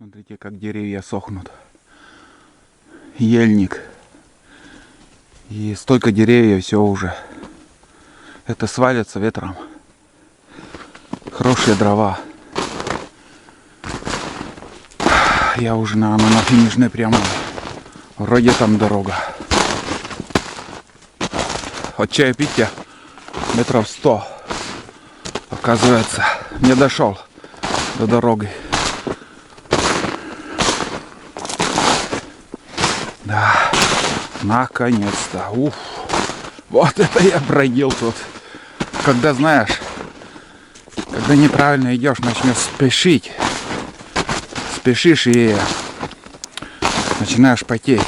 Смотрите, как деревья сохнут. Ельник. И столько деревьев, все уже. Это свалится ветром. Хорошие дрова. Я уже, наверное, на финишной прямой. Вроде там дорога. От чаепития метров 100. Оказывается, не дошел до дороги. Да, наконец-то. Уф. Вот это я бродил тут. Когда, знаешь, когда неправильно идешь, начнешь спешить. Спешишь и начинаешь потеть.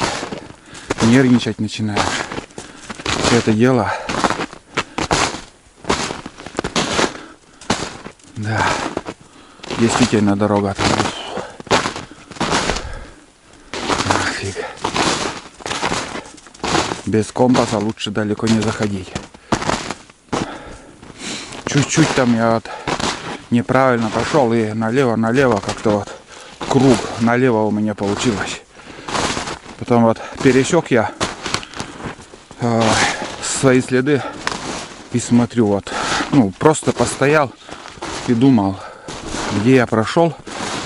Нервничать начинаешь. Все это дело. Да. Действительно дорога там. Нафиг. Без компаса лучше далеко не заходить. Чуть-чуть там я вот неправильно пошел и налево как-то вот круг налево у меня получилось. Потом вот пересек я свои следы и смотрю вот, ну просто постоял и думал, где я прошел,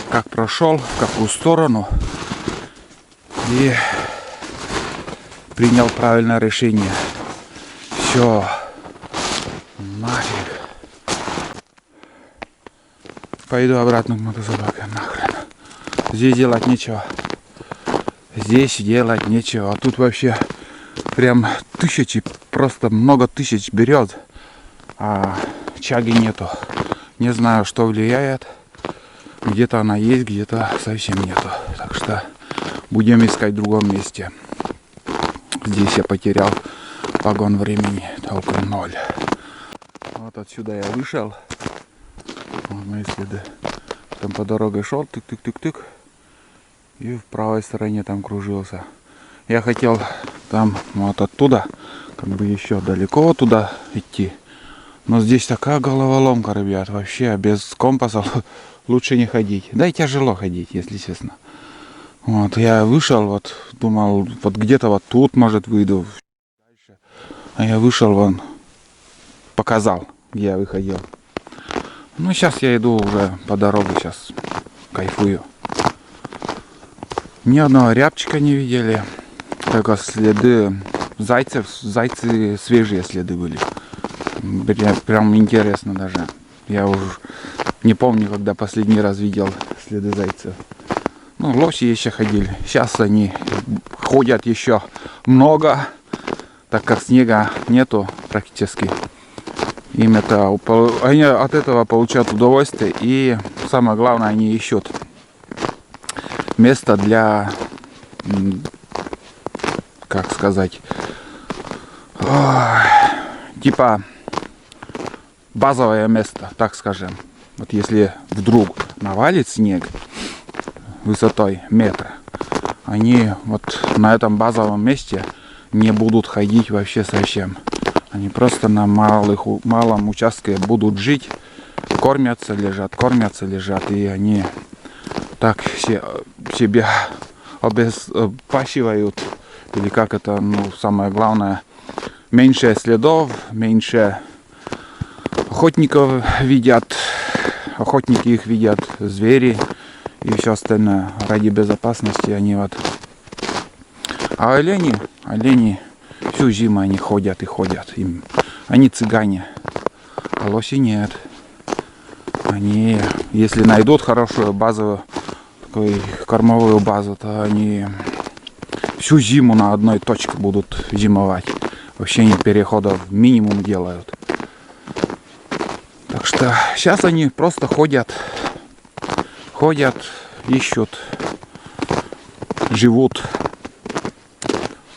в какую сторону, и принял правильное решение. Все, нафиг. Пойду обратно к мотозабаке, нахрен. Здесь делать нечего. Здесь делать нечего. А тут вообще прям тысячи, просто много тысяч берет, а чаги нету. Не знаю, что влияет. Где-то она есть, где-то совсем нету. Так что будем искать в другом месте. Здесь я потерял вагон времени. Толку 0. Вот отсюда я вышел. Вот мои следы. Там по дороге шел, тык-тык-тык-тык. И в правой стороне там кружился. Я хотел там вот оттуда, как бы еще далеко туда идти. Но здесь такая головоломка, ребят. Вообще без компаса лучше не ходить. Да и тяжело ходить, если честно. Вот я вышел, вот думал, вот где-то вот тут, может, выйду. А я вышел, вон, показал, где я выходил. Ну, сейчас я иду уже по дороге, сейчас кайфую. Ни одного рябчика не видели. Только следы зайцев, зайцы свежие следы были. Прям интересно даже. Я уже не помню, когда последний раз видел следы зайцев. Ну, лоси еще ходили. Сейчас они ходят еще много, так как снега нету практически. Им это, они от этого получают удовольствие. И самое главное, они ищут место для, как сказать, типа базовое место, так скажем. Вот если вдруг навалит снег высотой метра, они вот на этом базовом месте не будут ходить вообще совсем. Они просто на малом участке будут жить, кормятся, лежат, и они так себя обезопасивают, или как это, ну, самое главное, меньше следов, меньше охотников видят, охотники их видят, звери и все остальное. Ради безопасности они вот. А олени всю зиму они ходят и ходят. Они цыгане, а лоси нет. Они, если найдут хорошую базовую, такую кормовую базу, то они всю зиму на одной точке будут зимовать. Вообще они переходов минимум делают. Так что сейчас они просто ходят, ищут, живут.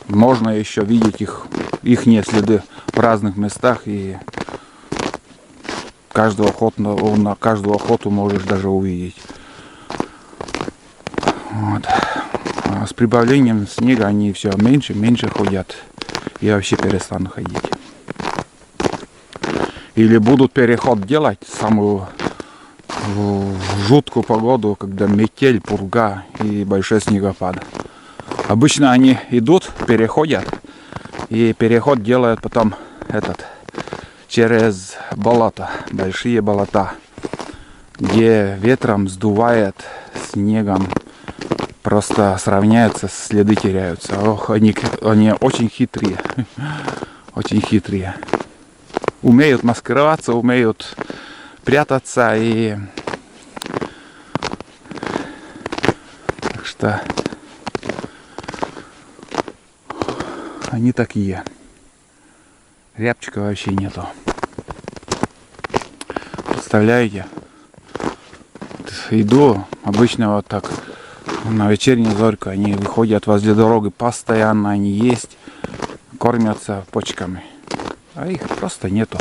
Можно еще видеть ихние следы в разных местах, и на каждую охоту можешь даже увидеть. Вот. А с прибавлением снега они все меньше ходят и вообще перестанут ходить. Или будут переход делать, самую в жуткую погоду, когда метель, пурга и большой снегопад. Обычно они идут, переходят, и переход делают потом через болото, большие болота, где ветром сдувает, снегом просто сравняются, следы теряются. Ох, они очень хитрые, очень хитрые. Умеют маскироваться, умеют прятаться, и так что они такие. Рябчика вообще нету. Представляете? Иду, обычно вот так на вечернюю зорьку они выходят возле дороги, постоянно они есть, кормятся почками, а их просто нету.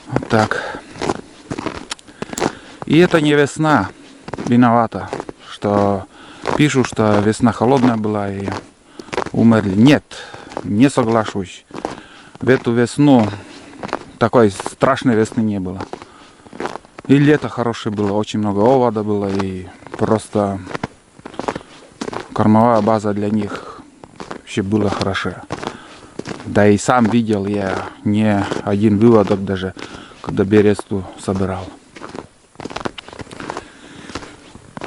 Вот так. И это не весна виновата, что пишут, что весна холодная была и умерли. Нет, не соглашусь. В эту весну такой страшной весны не было. И лето хорошее было, очень много овода было, и просто кормовая база для них вообще была хорошая. Да и сам видел я не один выводок даже, когда бересту собирал.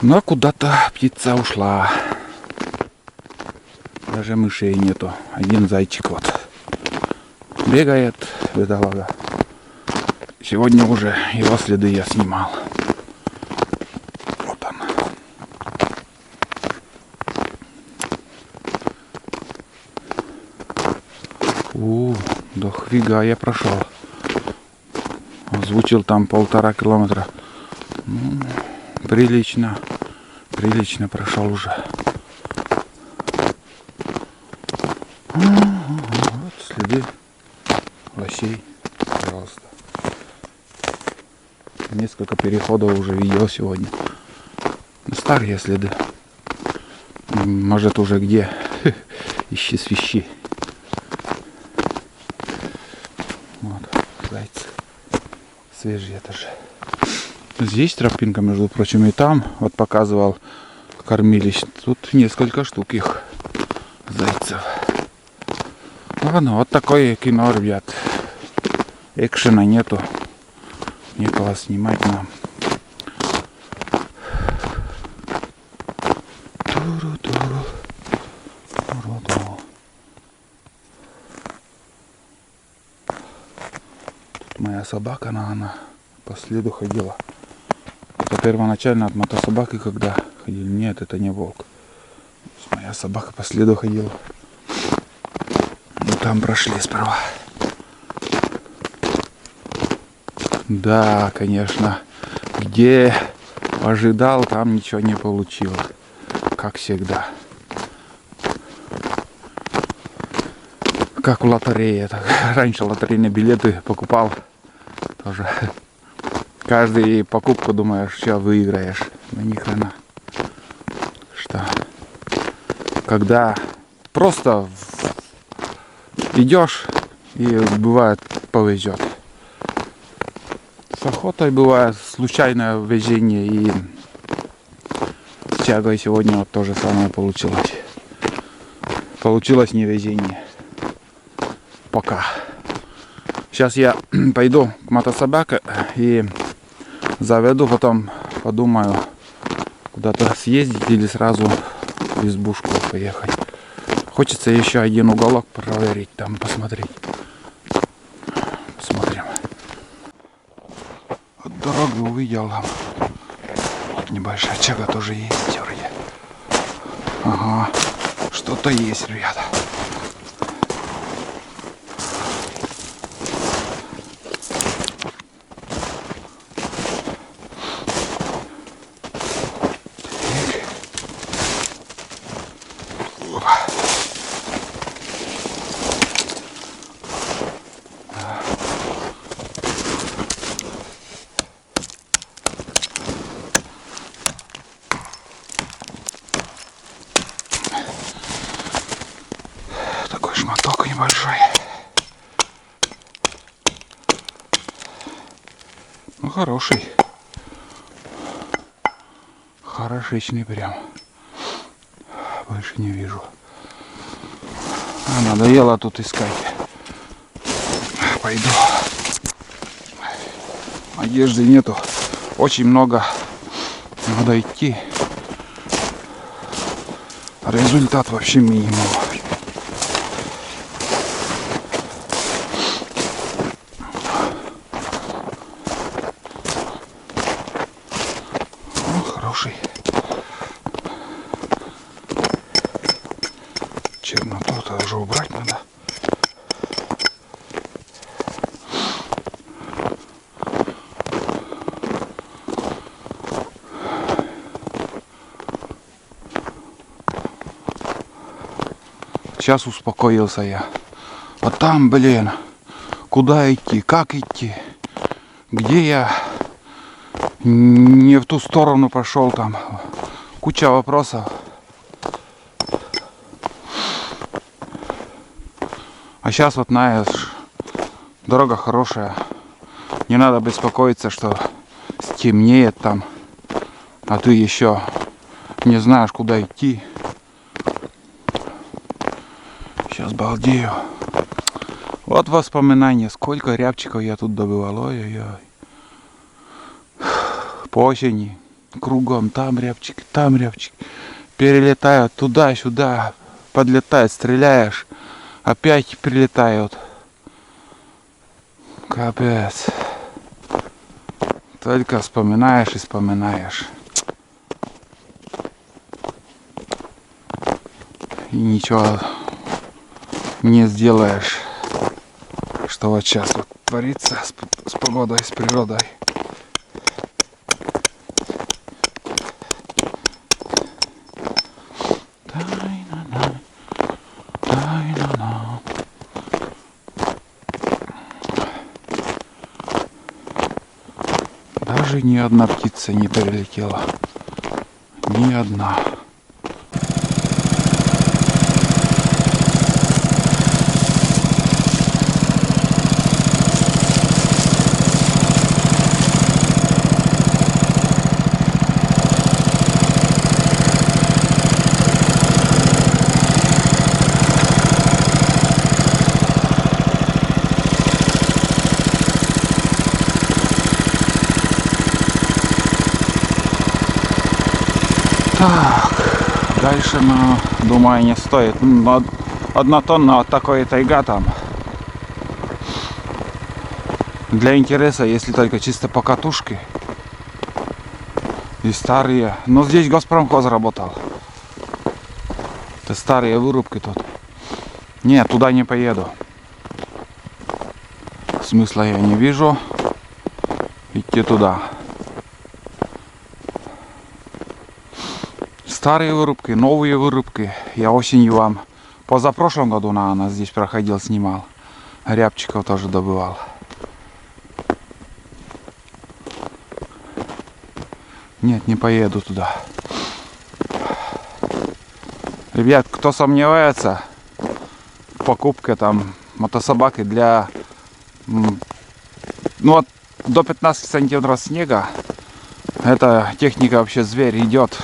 Но куда-то птица ушла. Даже мышей нету. Один зайчик вот бегает, бедолага. Сегодня уже его следы я снимал. Вот он. Дофига я прошел. Озвучил там 1,5 километра. Ну, прилично. Прилично прошел уже. Вот следы лосей. Пожалуйста. Несколько переходов уже видел сегодня. Старые следы. Может уже где? Ищи свищи. Вот, зайцы. Свежие тоже. Здесь тропинка, между прочим, и там. Вот показывал кормилищ. Тут несколько штук их. Зайцев. Ладно, вот такое кино, ребят. Экшена нету. Некого снимать нам. Тут моя собака, она по следу ходила. Это первоначально от мотособаки, когда ходили. Нет, это не волк. Моя собака по следу ходила. Ну там прошли справа. Да, конечно. Где ожидал, там ничего не получилось. Как всегда. Как в лотерее. Раньше лотерейные билеты покупал. Тоже. Каждую покупку думаешь, что выиграешь. Но ни хрена. Что? Когда просто идешь, и бывает повезет. С охотой бывает случайное везение, и с тягой сегодня вот то же самое получилось. Получилось не везение. Пока. Сейчас я пойду к мотособаке и заведу, потом подумаю, куда-то съездить или сразу в избушку поехать. Хочется еще один уголок проверить, там посмотреть. Посмотрим. Вот дорогу увидел. Вот небольшая чага тоже есть вроде. Ага. Что-то есть, ребята. Шматок небольшой. Ну, хороший. хорошечный прям. Больше не вижу. Надоело тут искать. Пойду. Одежды нету. Очень много. Надо идти. Результат вообще минимум. Хороший. Черноту тоже убрать надо. Сейчас успокоился я. А там, блин, куда идти, как идти? Где я не в ту сторону пошел, там куча вопросов. А сейчас вот, знаешь, дорога хорошая. Не надо беспокоиться, что стемнеет там, а ты еще не знаешь, куда идти. Сейчас балдею. Вот воспоминания, сколько рябчиков я тут добывал. Ой-ой-ой. По осени кругом там рябчик. Перелетают туда-сюда, подлетают, стреляешь, опять прилетают. Капец. Только вспоминаешь и вспоминаешь. И ничего не сделаешь, что вот сейчас вот творится с погодой, с природой. Даже ни одна птица не прилетела. Ни одна. Так, дальше, ну, думаю, не стоит. 1 тонна вот такой тайга там. Для интереса, если только чисто по катушке. И старые. Но здесь Госпромхоз работал. Это старые вырубки тут. Нет, туда не поеду. Смысла я не вижу идти туда. Старые вырубки, новые вырубки. Я осенью вам позапрошлом году, наверное, здесь проходил, снимал. Рябчиков тоже добывал. Нет, не поеду туда. Ребят, кто сомневается, покупка там мотособаки для, ну вот, до 15 сантиметров снега. Эта техника вообще зверь, идет,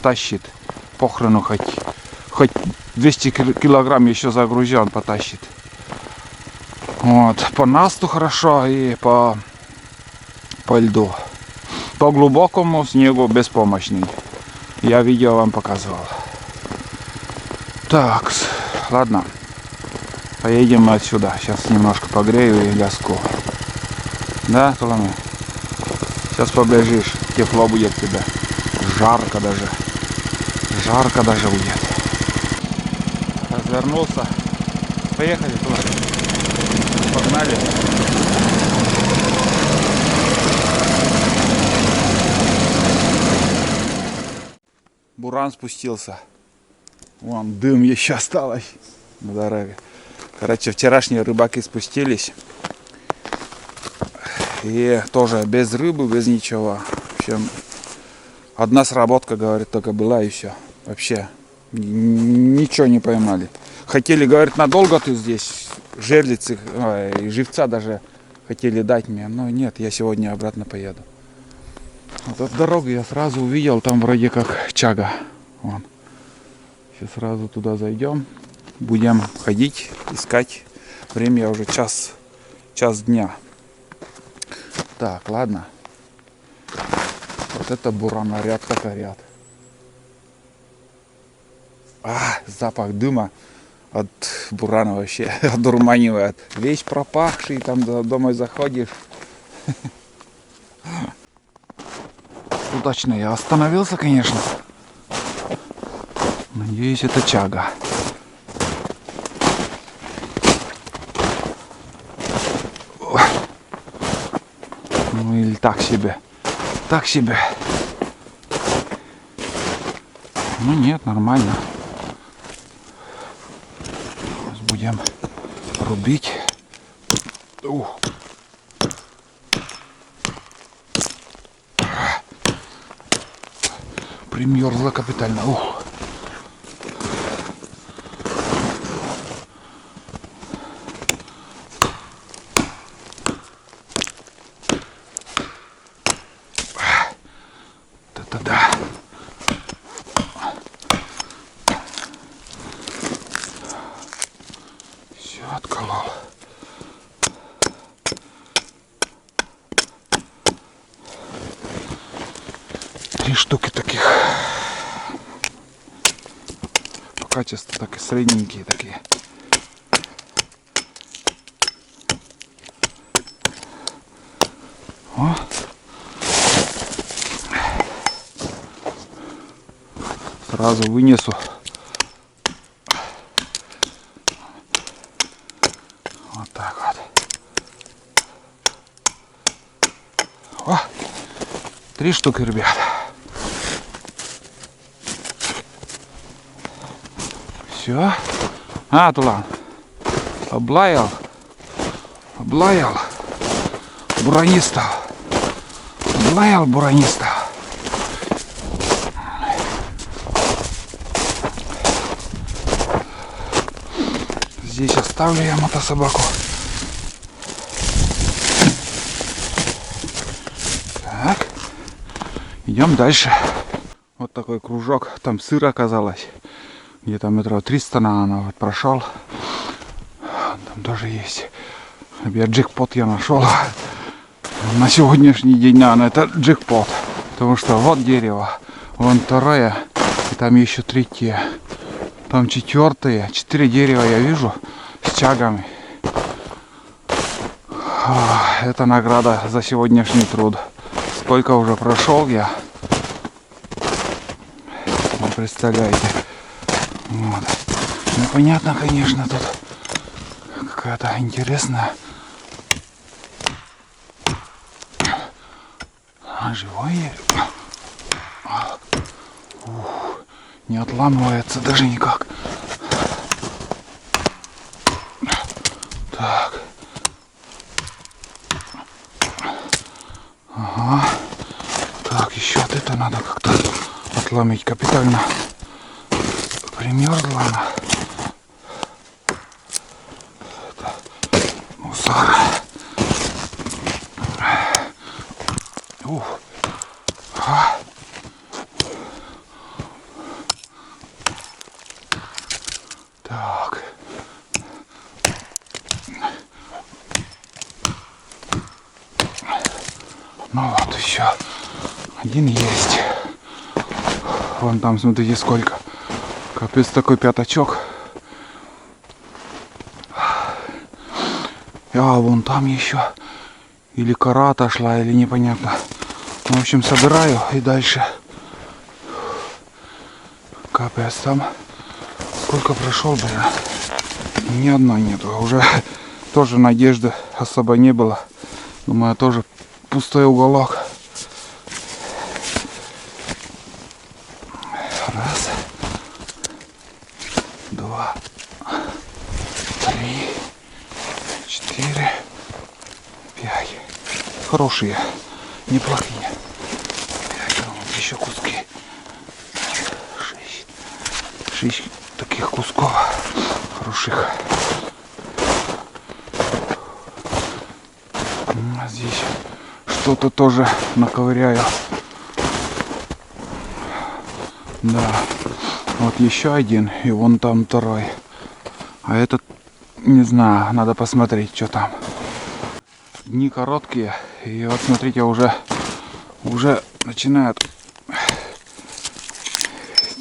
тащит. Похрену хоть 200 килограмм еще загружен, потащит. Вот, по насту хорошо и по льду. По глубокому снегу беспомощный. Я видео вам показывал. Так, ладно. Поедем мы отсюда. Сейчас немножко погрею и ляску. Да, Соломей? Сейчас побежишь. Тепло будет тебе. Жарко даже. Жарко даже будет. Развернулся. Поехали туда. Погнали. Буран спустился. Вон дым еще осталось на дороге. Короче, вчерашние рыбаки спустились. И тоже без рыбы, без ничего. В общем, одна сработка, говорит, только была и все. Вообще ничего не поймали. Хотели, говорит, надолго ты здесь, жерлицы, живца даже хотели дать мне. Но нет, я сегодня обратно поеду. Вот от дороги я сразу увидел, там вроде как чага. Вон. Сейчас сразу туда зайдем. Будем ходить, искать. Время уже час дня. Так, ладно. Вот это бураноряд так орят. Запах дыма от бурана вообще одурманивает. Весь пропахший, там домой заходишь. Удачно я остановился, конечно. Надеюсь, это чага. Ну или так себе. Так себе. Ну нет, нормально. Сейчас будем рубить. Примерзла капитально. Да. Все отколол. Три штуки таких. По качеству так и средненькие такие. О. Сразу вынесу. Вот так вот. О, 3 штуки, ребят. Все. Тулан. Облаял. Буранистов. Облаял буранистов. Здесь оставлю я мотособаку. Так. Идем дальше. Вот такой кружок. Там сыр оказалось. Где-то метров 300 наверное, вот прошел. Там тоже есть. Джекпот я нашел. На сегодняшний день, наверное, это джекпот. Потому что вот дерево. Вон второе. И там еще третье. Там четвертое. 4 дерева я вижу с чагами. Это награда за сегодняшний труд. Сколько уже прошел я. Вы представляете. Вот. Непонятно, конечно, тут какая-то интересная. Живое. Не отламывается даже никак. Так. Ага. Так, еще вот это надо как-то отломить капитально. Примерзла она. Это мусор. Так. Ну вот еще один есть. Вон там, смотрите, сколько. Капец, такой пятачок. Вон там еще. Или кора отошла, или непонятно. В общем, собираю и дальше. Капец, там сколько прошел, блин. Ни одной нету. Уже тоже надежды особо не было. Думаю, тоже пустой уголок. Раз. 2. 3. 4. 5. Хорошие. Неплохие. 5. Вот еще куски. 6 таких кусков хороших. А здесь что-то тоже наковыряю. Да. Вот еще один, и вон там второй. А этот, не знаю, надо посмотреть, что там. Дни короткие, и вот смотрите, уже начинает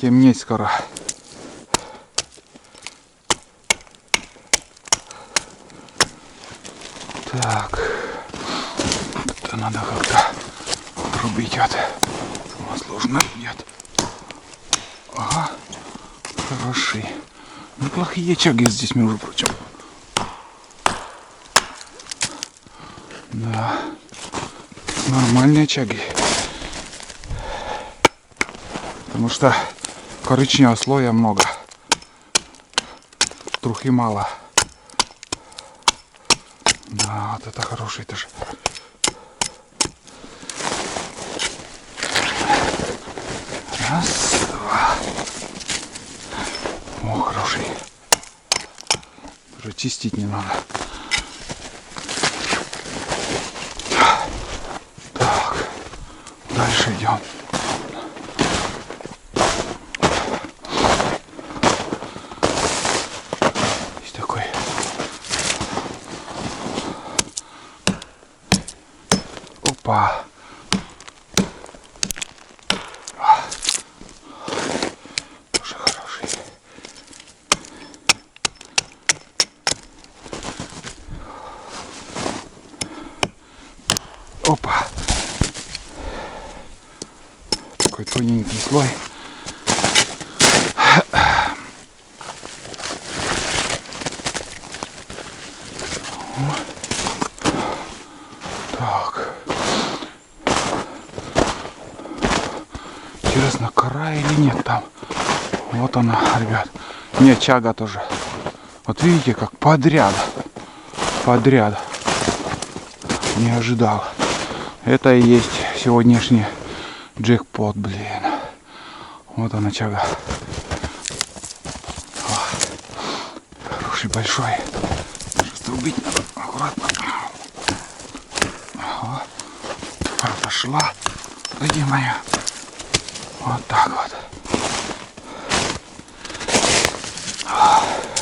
темнеть скоро. Так, это надо как-то рубить. Вот сложно идет. Ага, хорошие. Неплохие чаги здесь, между прочим. Да, нормальные чаги. Потому что коричневого слоя много. Трухи мало. Да, вот это хороший тоже. Раз, два. О, хороший. Уже чистить не надо. Так, дальше идем. Есть такой. Опа. Тоже хороший. Опа. Такой тоненький слой. Так. Интересно, кора или нет там? Вот она, ребят. Нет, чага тоже. Вот видите, как подряд. Подряд. Не ожидал. Это и есть сегодняшний джекпот, блин. Вот она, чага. Хороший, большой. Сейчас убить надо. Аккуратно. Ага. Пошла. Иди моя. Вот так вот.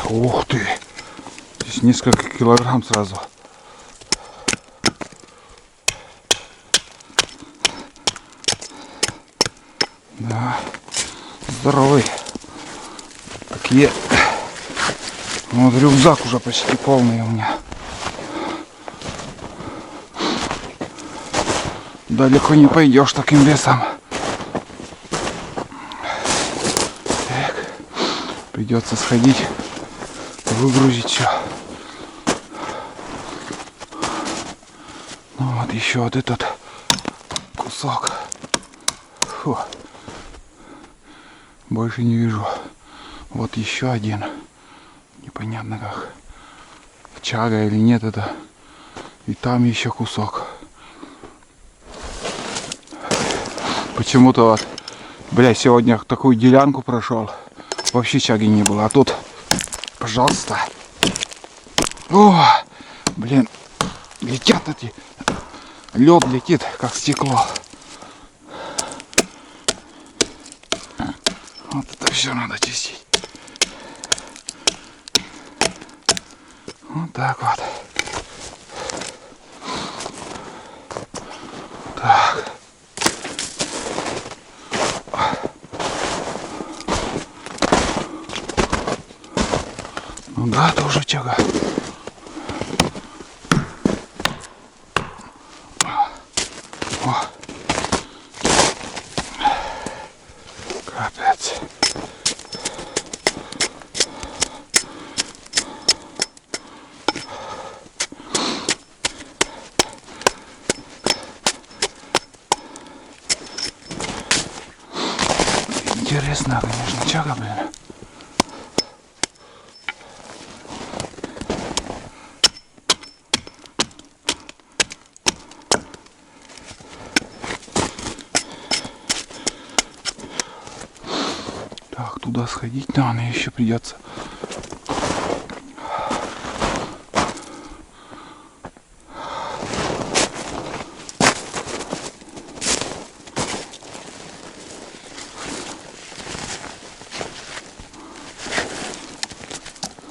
Ух ты. Здесь несколько килограмм сразу. Да. Здоровый. Такие. Вот рюкзак уже почти полный у меня. Далеко не пойдешь таким весом. Так. Придется сходить, выгрузить все. Ну вот еще вот этот кусок. Фу. Больше не вижу. Вот еще один. Непонятно как. Чага или нет это. И там еще кусок. Почему-то вот, блядь, сегодня такую делянку прошел. Вообще чаги не было. А тут, пожалуйста. О, блин, летят эти. Лед летит, как стекло. Вот это все надо чистить. Вот так вот. Так. Ну да, тоже чага. О. Капец. Интересно, конечно, чага, блин. Так, туда сходить надо, еще придется.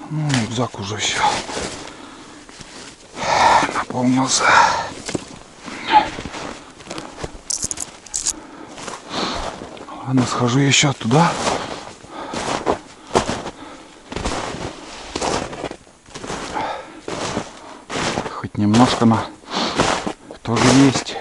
Ну, рюкзак уже все наполнился. Ладно, схожу еще туда. Хоть немножко на тоже есть.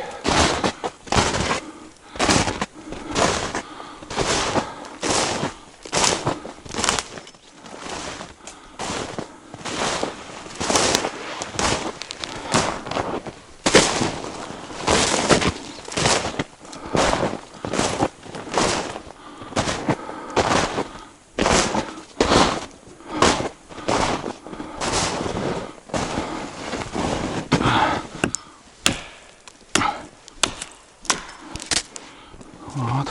Вот.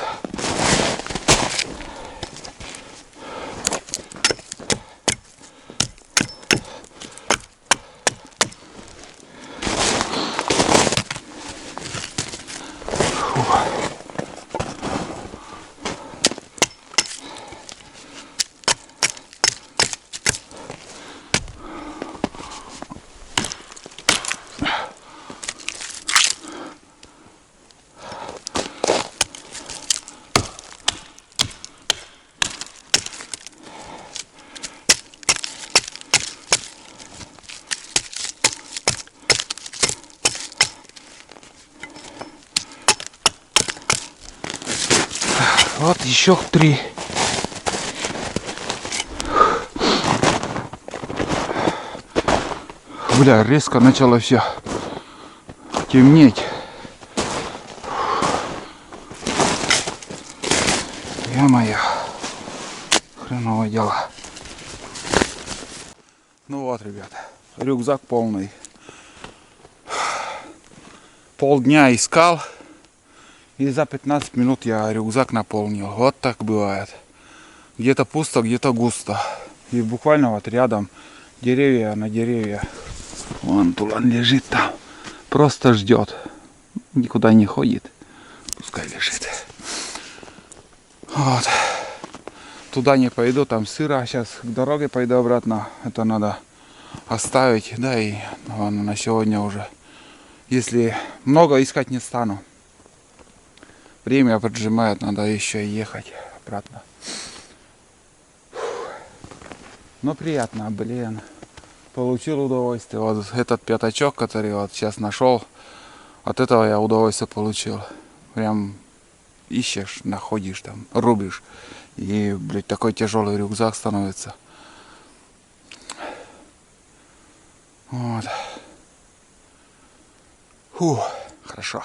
Вот еще 3. Бля, резко начало все темнеть. Ё-моё, хреновое дело. Ну вот, ребята, рюкзак полный. Полдня искал, и за 15 минут я рюкзак наполнил. Вот так бывает. Где-то пусто, где-то густо. И буквально вот рядом деревья на деревья. Вон тулан лежит там. Просто ждет. Никуда не ходит. Пускай лежит. Вот. Туда не пойду, там сыро. Сейчас к дороге пойду обратно. Это надо оставить. Да и ладно, на сегодня уже. Если много искать не стану. Время поджимает, надо еще ехать обратно. Но приятно, блин. Получил удовольствие. Вот этот пятачок, который вот сейчас нашел, от этого я удовольствие получил. Прям ищешь, находишь там, рубишь. И, блядь, такой тяжелый рюкзак становится. Вот. Фу, хорошо.